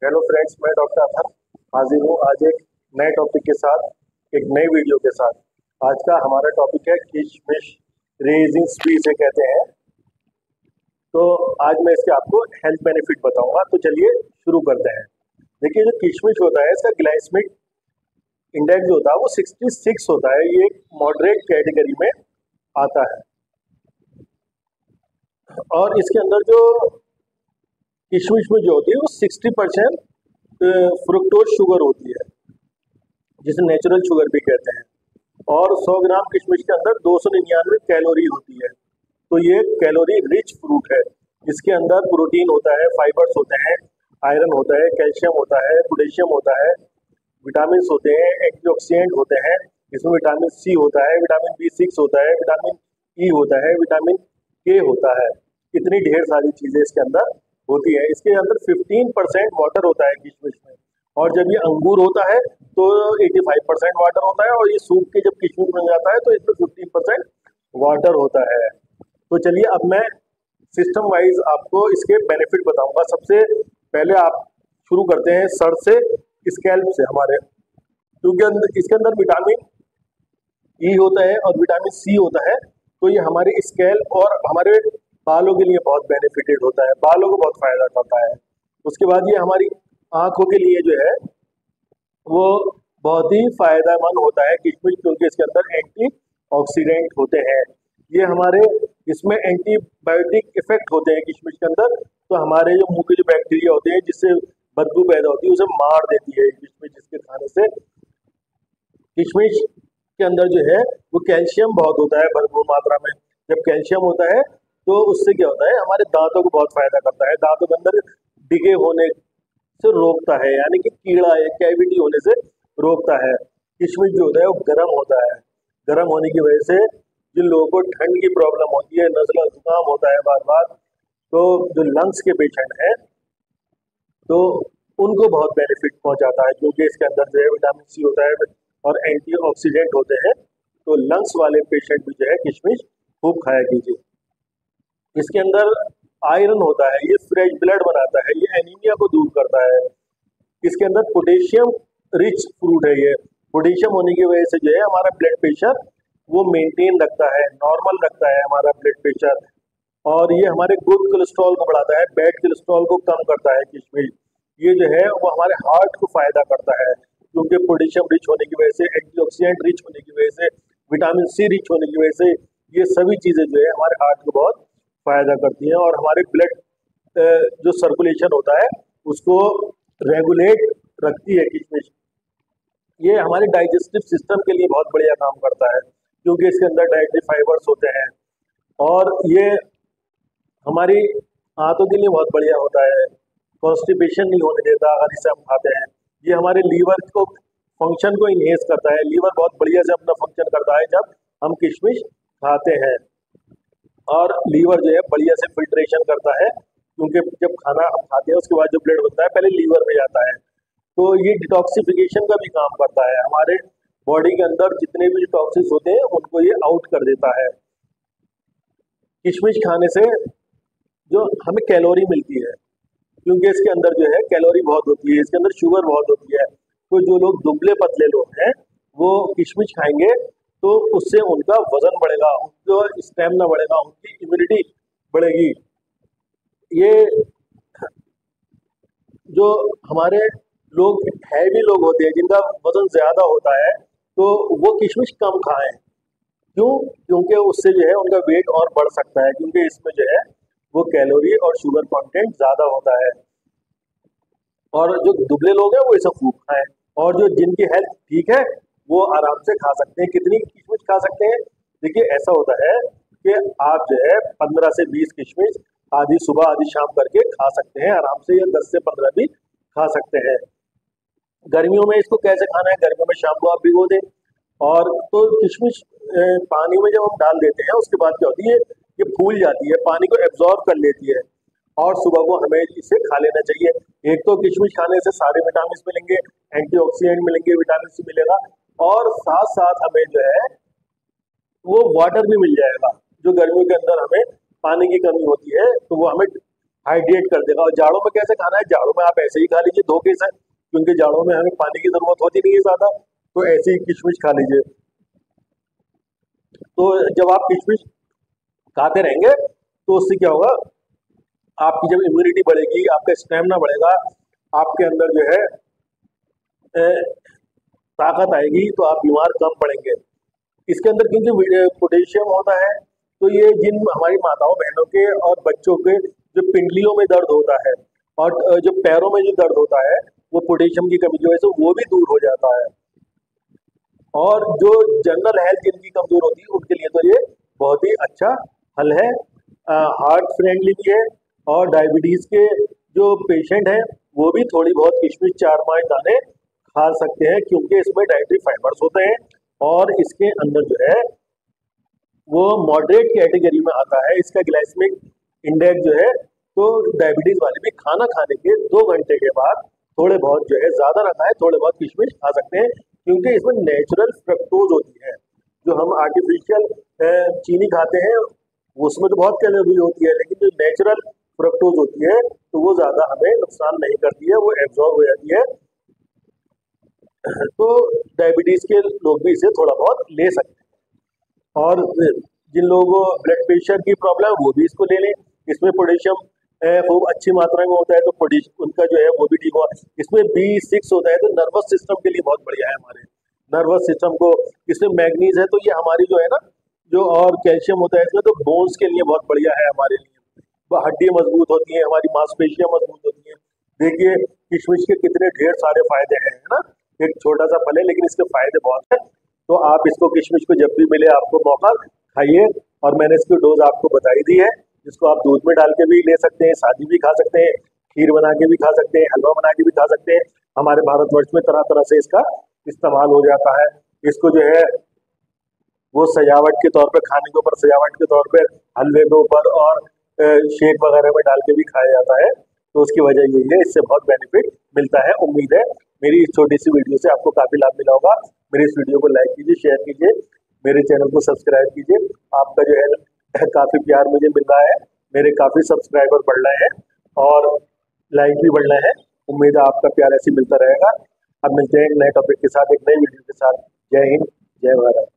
Hello friends, मैं doctor Athar हाजिर हूँ आज एक नए टॉपिक के साथ, एक नई वीडियो के साथ। आज का हमारा टॉपिक है किशमिश, रेजिंग स्पी से कहते हैं। तो आज मैं इसके आपको हेल्थ बेनिफिट बताऊंगा। तो चलिए शुरू करते हैं। देखिए, जो किशमिश होता है इसका ग्लाइसेमिक इंडेक्स होता है वो 66 होता है। ये एक मॉडरेट कैटेगरी में आता है और इसके अंदर जो किशमिश में जो होती है वो 60% फ्रुक्टोज शुगर होती है, जिसे नेचुरल शुगर भी कहते हैं। और 100 ग्राम किशमिश के अंदर 299 कैलोरी होती है। तो ये कैलोरी रिच फ्रूट है। इसके अंदर प्रोटीन होता है, फाइबर्स होते हैं, आयरन होता है, कैल्शियम होता है, पोटेशियम होता है, विटामिन होते हैं, एंटीऑक्सीडेंट होते हैं। इसमें विटामिन सी होता है, विटामिन B6 होता है, विटामिन ई होता है, विटामिन के होता है। इतनी ढेर सारी चीजें इसके अंदर होती है। इसके अंदर 15% वाटर होता है किशमिश में। और जब ये अंगूर होता है तो 85% वाटर होता है, और ये सूख के जब किशमिश बन जाता है तो इसमें 15% वाटर होता है। तो चलिए अब मैं सिस्टम वाइज आपको इसके बेनिफिट बताऊंगा। सबसे पहले आप शुरू करते हैं सर से, स्कैल्प से हमारे, क्योंकि इसके अंदर विटामिन ई होता है और विटामिन सी होता है। तो ये हमारे स्कैल्प और हमारे बालों के लिए बहुत बेनिफिटेड होता है, बालों को बहुत फायदा करता है। उसके बाद ये हमारी आंखों के लिए जो है वो बहुत ही फायदेमंद होता है किशमिश, क्योंकि इसके अंदर एंटीऑक्सीडेंट होते हैं। ये हमारे इसमें एंटीबायोटिक इफेक्ट होते हैं किशमिश के अंदर। तो हमारे जो मुंह के जो बैक्टीरिया होते हैं जिससे बदबू पैदा होती है उसे मार देती है किशमिश, जिसके खाने से। किशमिश के अंदर जो है वो कैल्शियम बहुत होता है भरपूर मात्रा में। जब कैल्शियम होता है तो उससे क्या होता है, हमारे दांतों को बहुत फायदा करता है। दांतों के अंदर डिगे होने से रोकता है, यानी कि कीड़ा या कैविटी होने से रोकता है। किशमिश जो होता है वो गर्म होता है। गर्म होने की वजह से जिन लोगों को ठंड की प्रॉब्लम होती है, नज़ला जुकाम होता है बार बार, तो जो लंग्स के पेशेंट हैं तो उनको बहुत बेनिफिट पहुंचाता है, क्योंकि इसके अंदर जो है विटामिन सी होता है और एंटीऑक्सीडेंट होते हैं। तो लंग्स वाले पेशेंट भी जो है किशमिश खूब खाया कीजिए। इसके अंदर आयरन होता है, ये फ्रेश ब्लड बनाता है, ये एनीमिया को दूर करता है। इसके अंदर पोटेशियम रिच फ्रूट है। ये पोटेशियम होने की वजह से जो है हमारा ब्लड प्रेशर वो मेंटेन रखता है, नॉर्मल रखता है हमारा ब्लड प्रेशर। और ये हमारे गुड कोलेस्ट्रॉल को बढ़ाता है, बैड कोलेस्ट्रॉल को कम करता है किशमिश। ये जो है वो हमारे हार्ट को फायदा करता है, क्योंकि पोटेशियम रिच होने की वजह से, एंटीऑक्सीडेंट रिच होने की वजह से, विटामिन सी रिच होने की वजह से ये सभी चीज़ें जो है हमारे हार्ट को बहुत फायदा करती हैं। और हमारे ब्लड जो सर्कुलेशन होता है उसको रेगुलेट रखती है किशमिश। ये हमारे डाइजेस्टिव सिस्टम के लिए बहुत बढ़िया काम करता है, क्योंकि इसके अंदर डाइटरी फाइबर्स होते हैं। और ये हमारी आंतों के लिए बहुत बढ़िया होता है, कॉन्स्टिपेशन नहीं होने देता अगर इसे हम खाते हैं। ये हमारे लीवर को फंक्शन को इनहेंस करता है। लीवर बहुत बढ़िया से अपना फंक्शन करता है जब हम किशमिश खाते हैं। और लीवर जो है बढ़िया से फिल्ट्रेशन करता है, क्योंकि जब खाना हम खाते हैं उसके बाद जो ब्लड बनता है पहले लीवर में जाता है। तो ये डिटॉक्सिफिकेशन का भी काम करता है, हमारे बॉडी के अंदर जितने भी टॉक्सिन्स होते हैं उनको ये आउट कर देता है। किशमिश खाने से जो हमें कैलोरी मिलती है, क्योंकि इसके अंदर जो है कैलोरी बहुत होती है, इसके अंदर शुगर बहुत होती है। तो जो लोग दुबले पतले लोग हैं वो किशमिश खाएंगे तो उससे उनका वजन बढ़ेगा, उनका स्टेमिना बढ़ेगा, उनकी इम्यूनिटी बढ़ेगी। ये जो हमारे लोग हैवी लोग होते हैं जिनका वजन ज्यादा होता है तो वो किशमिश कम खाएं। क्यों? क्योंकि उससे जो है उनका वेट और बढ़ सकता है, क्योंकि इसमें जो है वो कैलोरी और शुगर कंटेंट ज्यादा होता है। और जो दुबले लोग हैं वो इसे खूब खाएं, और जो जिनकी हेल्थ ठीक है वो आराम से खा सकते हैं। कितनी किशमिश खा सकते हैं? देखिए, ऐसा होता है कि आप जो है 15 से 20 किशमिश आधी सुबह आधी शाम करके खा सकते हैं आराम से, या 10 से 15 भी खा सकते हैं। गर्मियों में इसको कैसे खाना है? गर्मियों में शाम को आप भिगो दें, और तो किशमिश पानी में जब हम डाल देते हैं उसके बाद क्या होती है, ये फूल जाती है, पानी को एब्जॉर्ब कर लेती है, और सुबह को हमें इसे खा लेना चाहिए। एक तो किशमिश खाने से सारे विटामिन मिलेंगे, एंटीऑक्सीडेंट मिलेंगे, विटामिन सी मिलेगा, और साथ साथ हमें जो है वो वाटर भी मिल जाएगा। जो गर्मियों के अंदर हमें पानी की कमी होती है तो वो हमें हाइड्रेट कर देगा। और जाड़ों में कैसे खाना है, जाड़ों में आप ऐसे ही खा लीजिए धो के से, क्योंकि जाड़ों में हमें पानी की जरूरत होती नहीं है ज्यादा, तो ऐसे ही किशमिश खा लीजिए। तो जब आप किशमिश खाते रहेंगे तो उससे क्या होगा, आपकी जब इम्यूनिटी बढ़ेगी, आपका स्टेमिना बढ़ेगा, आपके अंदर जो है ताकत आएगी, तो आप बीमार कम पड़ेंगे। इसके अंदर क्योंकि पोटेशियम होता है, तो ये जिन हमारी माताओं बहनों के और बच्चों के जो पिंडलियों में दर्द होता है और जो पैरों में जो दर्द होता है, वो पोटेशियम की कमी की वजह से वो भी दूर हो जाता है। और जो जनरल हेल्थ जिनकी कमजोर होती है उनके लिए तो ये बहुत ही अच्छा हल है। हार्ट फ्रेंडली भी है, और डायबिटीज के जो पेशेंट हैं वो भी थोड़ी बहुत किशमिश 4-5 दाने खा सकते हैं, क्योंकि इसमें डाइटरी फाइबर्स होते हैं और इसके अंदर जो है वो मॉडरेट कैटेगरी में आता है। इसका ग्लाइसेमिक इंडेक्स जो है, तो डायबिटीज वाले भी खाना खाने के 2 घंटे के बाद थोड़े बहुत जो है, ज्यादा ना खाएं, थोड़े बहुत किशमिश खा सकते हैं, क्योंकि इसमें नेचुरल फ्रक्टोज होती है। जो हम आर्टिफिशियल चीनी खाते हैं उसमें तो बहुत कैलोरी होती है, लेकिन जो नेचुरल फ्रक्टोज होती है तो वो ज्यादा हमें नुकसान नहीं करती है, वो एब्जॉर्ब हो जाती है। तो डायबिटीज के लोग भी इसे थोड़ा बहुत ले सकते हैं। और जिन लोगों को ब्लड प्रेशर की प्रॉब्लम है वो भी इसको ले लें। इसमें पोटेशियम खूब अच्छी मात्रा में होता है, तो पोटेशियम उनका जो है वो भी ठीक हुआ। इसमें B6 होता है, तो नर्वस सिस्टम के लिए बहुत बढ़िया है हमारे नर्वस सिस्टम को। इसमें मैग्नीज है, तो ये हमारी जो है ना, जो और कैल्शियम होता है इसमें, तो बोन्स के लिए बहुत बढ़िया है हमारे लिए। हड्डियां मजबूत होती हैं, हमारी मांसपेशियां मजबूत होती हैं। देखिए किशमिश के कितने ढेर सारे फायदे हैं, है ना। एक छोटा सा फल है लेकिन इसके फायदे बहुत हैं। तो आप इसको किशमिश को जब भी मिले आपको मौका, खाइए। और मैंने इसकी डोज आपको बताई दी है, जिसको आप दूध में डाल के भी ले सकते हैं, सादी भी खा सकते हैं, खीर बना के भी खा सकते हैं, हलवा बना के भी खा सकते हैं। हमारे भारतवर्ष में तरह तरह से इसका इस्तेमाल हो जाता है। इसको जो है वो सजावट के तौर पे, खाने के ऊपर सजावट के तौर पे, हलवे के ऊपर और शेक वगैरह में डाल के भी खाया जाता है। तो उसकी वजह यही है, इससे बहुत बेनिफिट मिलता है। उम्मीद है मेरी इस छोटी सी वीडियो से आपको काफी लाभ मिला होगा। मेरी इस वीडियो को लाइक कीजिए, शेयर कीजिए, मेरे चैनल को सब्सक्राइब कीजिए। आपका जो है काफी प्यार मुझे मिल रहा है, मेरे काफी सब्सक्राइबर बढ़ रहे हैं और लाइक भी बढ़ रहे हैं। उम्मीद है आपका प्यार ऐसे मिलता रहेगा। अब मिलते हैं एक नए टॉपिक के साथ, एक नई वीडियो के साथ। जय हिंद, जय भारत।